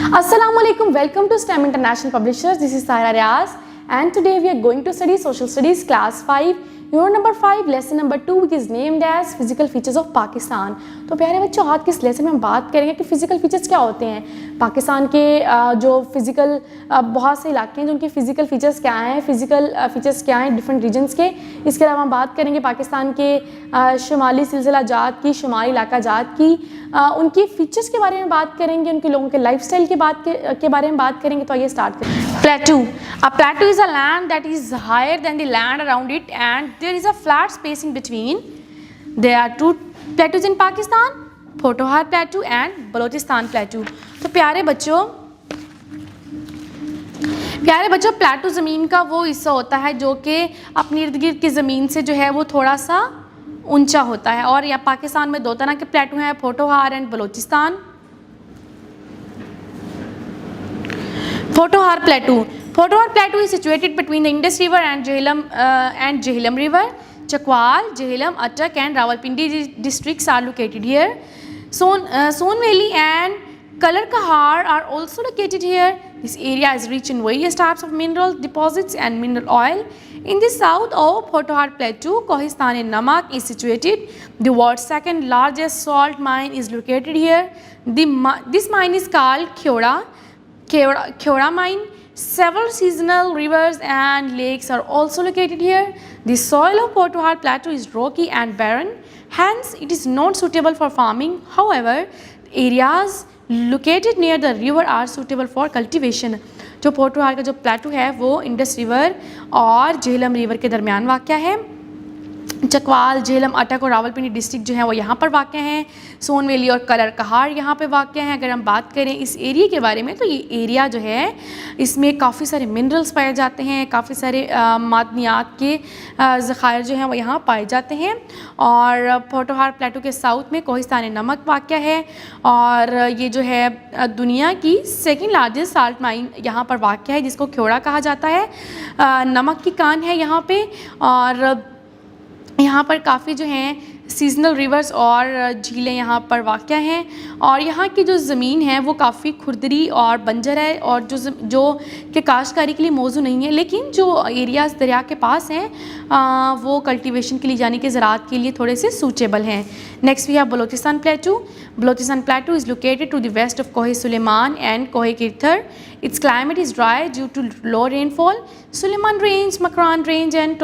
Assalamualaikum, welcome to STEM International Publishers. This is Sahira Riaz and today we are going to study Social Studies Class 5, Unit number 5, Lesson number 2 which is named as Physical Features of Pakistan. तो प्यारे बच्चों, आज के इस lesson में हम बात करेंगे कि फ़िज़िकल फीचर्स क्या होते हैं, पाकिस्तान के जो फ़िज़िकल बहुत से इलाके हैं जो उनके फ़िज़िकल फीचर्स क्या हैं, फ़िज़िकल फीचर्स क्या हैं डिफरेंट रीजन्स के। इसके अलावा हम बात करेंगे पाकिस्तान के शुमाली सिलसिला जात की, शुमाली इलाका जात की, उनकी फ़ीचर्स के बारे में बात करेंगे, उनके लोगों के लाइफस्टाइल के बारे में बात करेंगे। तो आइए स्टार्ट करें। Plateau. A plateau is a land that is higher than the land around it and there is a flat space in between. There are two plateaus in Pakistan, Potohar Plateau and Balochistan Plateau. तो प्यारे बच्चों प्लेटू ज़मीन का वो हिस्सा होता है जो कि अपनी इर्द गिर्द की ज़मीन से जो है वो थोड़ा सा ऊंचा होता है। और या पाकिस्तान में दो तरह के प्लेटू हैं, Potohar and Balochistan. Potohar Plateau is situated between the Indus River and Jhelum River. Chakwal, Jhelum, Attock and Rawalpindi districts are located here. Son Valley and Kalar Kahar are also located here. This area is rich in various types of mineral deposits and mineral oil. In the south of Potohar Plateau, Kohistan-e-Namak is situated. The world's second largest salt mine is located here. This mine is called Kheoda mine. Several seasonal rivers and lakes are also located here. The soil of Potohar Plateau is rocky and barren, hence it is not suitable for farming. However, areas located near the river are suitable for cultivation. जो पोटोहार का जो प्लेटू है वो Indus river और Jhelum river के दरमियान वाक़या है। चकवाल, झेलम, अटक और रावलपिंडी डिस्ट्रिक्ट जो है वो यहाँ पर वाक़या हैं। सोन वैली और कलर कहार यहाँ पे वाक़या हैं। अगर हम बात करें इस एरिया के बारे में तो ये एरिया जो है इसमें काफ़ी सारे मिनरल्स पाए जाते हैं, काफ़ी सारे मादनियात के ज़खायर जो हैं वो यहाँ पाए जाते हैं। और पोटोहार प्लेटू के साउथ में कोहिस्तान-ए-नमक वाक़या है और ये जो है दुनिया की सेकेंड लार्जेस्ट साल्ट माइन यहाँ पर वाक़या है जिसको ख्योड़ा कहा जाता है। नमक की कान है यहाँ पे और यहाँ पर काफ़ी जो हैं सीजनल रिवर्स और झीलें यहाँ पर वाक़या हैं। और यहाँ की जो ज़मीन है वो काफ़ी खुरदरी और बंजर है और जो कि काश्तकारी के लिए मौजू नहीं है, लेकिन जो एरियाज़ दरिया के पास हैं वो कल्टीवेशन के लिए यानी कि ज़राअत के लिए थोड़े से सूटेबल हैं। Next we have Balochistan plateau. Balochistan plateau is located to the west of Kohe Sulaiman and कोहे Kirthar. Its climate is dry due to low rainfall. Suleiman Range, Makran Range and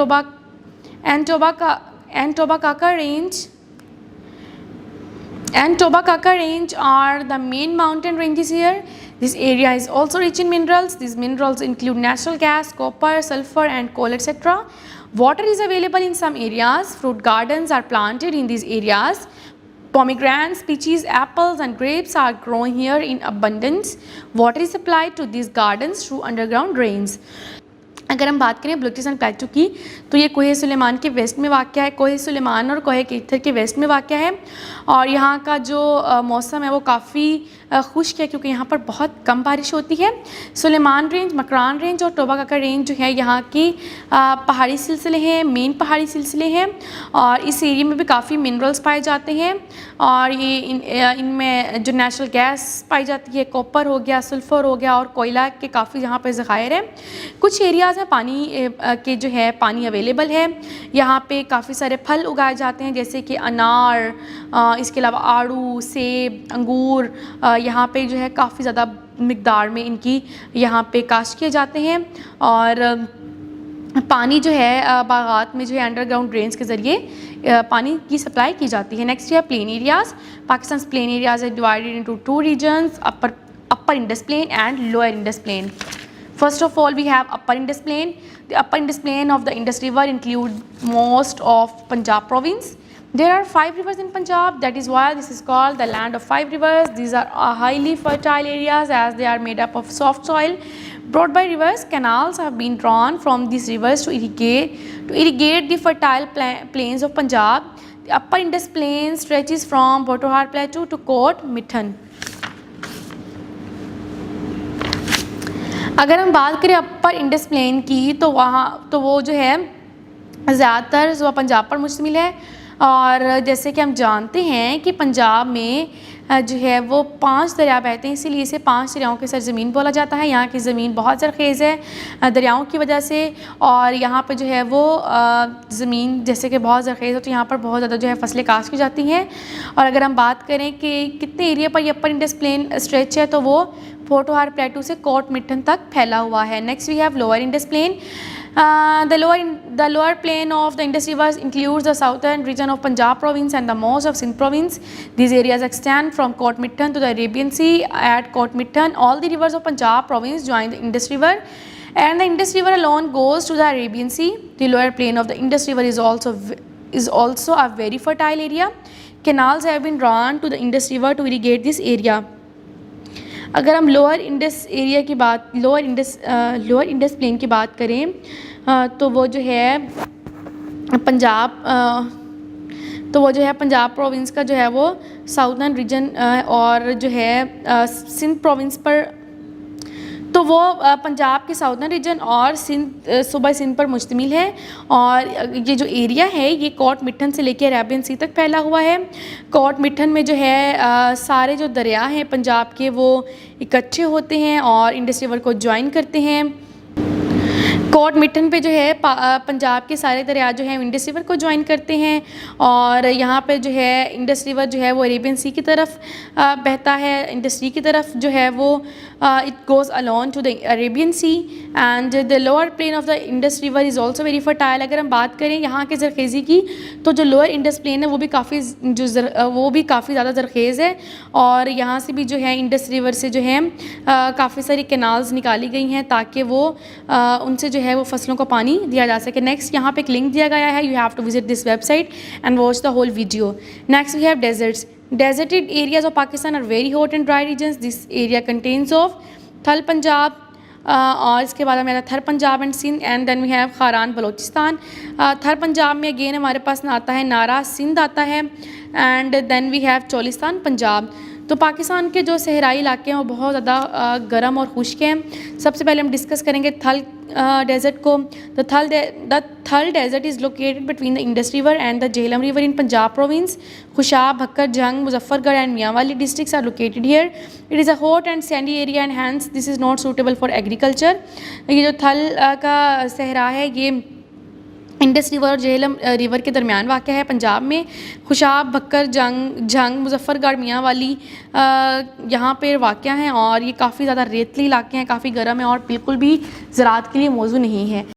Tobacca Range are the main mountain ranges here. This area is also rich in minerals. These minerals include natural gas, copper, sulfur and coal, etc. Water is available in some areas. Fruit gardens are planted in these areas. Pomegranates, peaches, apples and grapes are grown here in abundance. Water is supplied to these gardens through underground drains. अगर हम बात करें बलूचिस्तान प्लेटू की तो ये कोहे सुलेमान के waste में वाक़या है, कोहे सुलेमान और कोहे किरथर के वेस्ट में वाक़या है। और यहाँ का जो मौसम है वो काफ़ी खुश्क है क्योंकि यहाँ पर बहुत कम बारिश होती है। सुलेमान रेंज, मकरान रेंज और टोबाका रेंज जो है यहाँ की पहाड़ी सिलसिले हैं, मेन पहाड़ी सिलसिले हैं और इस एरिया में भी काफ़ी मिनरल्स पाए जाते हैं। और ये इनमें जो नेचुरल गैस पाई जाती है, कॉपर हो गया, सल्फ़र हो गया और कोयला के काफ़ी यहाँ पर ज़खायर हैं। कुछ एरियाज़ में पानी के जो है पानी अवेलेबल है। यहाँ पे काफ़ी सारे फल उगाए जाते हैं जैसे कि अनार, इसके अलावा आड़ू, सेब, अंगूर यहाँ पे जो है काफ़ी ज़्यादा मिक़दार में इनकी यहाँ पे काश्त किए जाते हैं। और पानी जो है बागात में जो है अंडरग्राउंड ड्रेन्स के ज़रिए पानी की सप्लाई की जाती है। नेक्स्ट है plain areas. Pakistan plain areas है divided into two regions, upper Indus plain and lower Indus plain. First of all, we have Upper Indus Plain. The Upper Indus Plain of the Indus River include most of Punjab province. There are 5 rivers in Punjab. That is why this is called the land of 5 rivers. These are highly fertile areas as they are made up of soft soil. Brought by rivers, canals have been drawn from these rivers to irrigate the fertile plains of Punjab. The Upper Indus Plain stretches from Potohar Plateau to Kot Mithan. अगर हम बात करें अपर Indus plane की तो वो जो है ज़्यादातर जो पंजाब पर मुश्तमिल है और जैसे कि हम जानते हैं कि पंजाब में जो है वो 5 दरिया बहते हैं, इसीलिए इसे 5 दरियाओं की सरजमीन बोला जाता है। यहाँ की ज़मीन बहुत ज़रख़ेज़ है दरियाओं की वजह से, और यहाँ पे जो है वो ज़मीन जैसे कि बहुत ज़रख़ेज़ हो तो यहाँ पर बहुत ज़्यादा जो है फसलें काश्त की जाती हैं। और अगर हम बात करें कि कितने एरिया पर ये अपर इंडस प्लेन स्ट्रेच है, तो वो पोटोहार प्लेटू से कोट मिठन तक फैला हुआ है। Next we have lower Indus plain. The lower plain of the Indus River includes the southern region of Punjab province and the most of Sindh province. These areas extend from Kot Mittan to the Arabian Sea. At Kot Mittan, all the rivers of Punjab province join the Indus River, and the Indus River alone goes to the Arabian Sea. The lower plain of the Indus River is also a very fertile area. Canals have been drawn to the Indus River to irrigate this area. अगर हम lower Indus plane की बात करें तो वो जो है Punjab province का जो है वो साउदर्न रीजन और जो है सिंध प्रोविंस पर, तो वो पंजाब के साउदर्न रीजन और सूबा सिंध पर मुश्तमिल है। और ये जो एरिया है ये कोट मिठन से लेकर अरेबियन सी तक फैला हुआ है। कोट मिठन में जो है सारे जो दरिया हैं पंजाब के वो इकट्ठे होते हैं और इंडस रिवर को ज्वाइन करते हैं। कोट मिठन पे जो है पंजाब के सारे दरिया जो हैं इंडस रिवर को ज्वाइन करते हैं, और यहाँ पे जो है इंडस रिवर जो है वो अरेबियन सी की तरफ बहता है। इंडस सी की तरफ जो है वो it goes along to the Arabian sea, and the lower plain of the Indus river is also very fertile. अगर हम बात करें यहाँ के ज़रखेज़ी की, तो जो लोअर इंडस प्लेन है वो भी काफ़ी ज़्यादा ज़रखेज़ है, और यहाँ से भी जो है इंडस रिवर से जो है काफ़ी सारी कैनाल्स निकाली गई हैं ताकि वो उनसे जो है वो फसलों को पानी दिया जा सके। नेक्स्ट यहाँ पे एक लिंक दिया गया है, you have to visit this website and watch the whole video. Next we have deserts. Deserted areas of Pakistan are very hot and dry regions. This area contains of थल पंजाब, और इसके बाद हमें Thar Punjab and Sindh, and then we have Kharan Balochistan. Thar Punjab में again हमारे पास आता है नारा सिंध आता है, and then we have Cholistan Punjab. तो पाकिस्तान के जो सहराई इलाके हैं वो बहुत ज़्यादा गर्म और खुश्क हैं। सबसे पहले हम डिस्कस करेंगे थल डेजर्ट को। The Thal desert is located between the Indus river and the Jhelum river in Punjab province. Khushab, Bhakkar, Jhang, Muzaffargarh and Mianwali districts are located here. It is a hot and sandy area and hence this is not suitable for agriculture. ये जो थल का सहरा है ये Indus river और Jhelum river के दरमियान वाक़ है पंजाब में। खुशाब, भक्कर, जंग, मुजफ्फरगढ़, मियांवाली यहाँ पर वाक़ हैं, और ये काफ़ी ज़्यादा रेतली इलाके हैं, काफ़ी गर्म है और बिल्कुल भी ज़राअत के लिए मौजू नहीं है।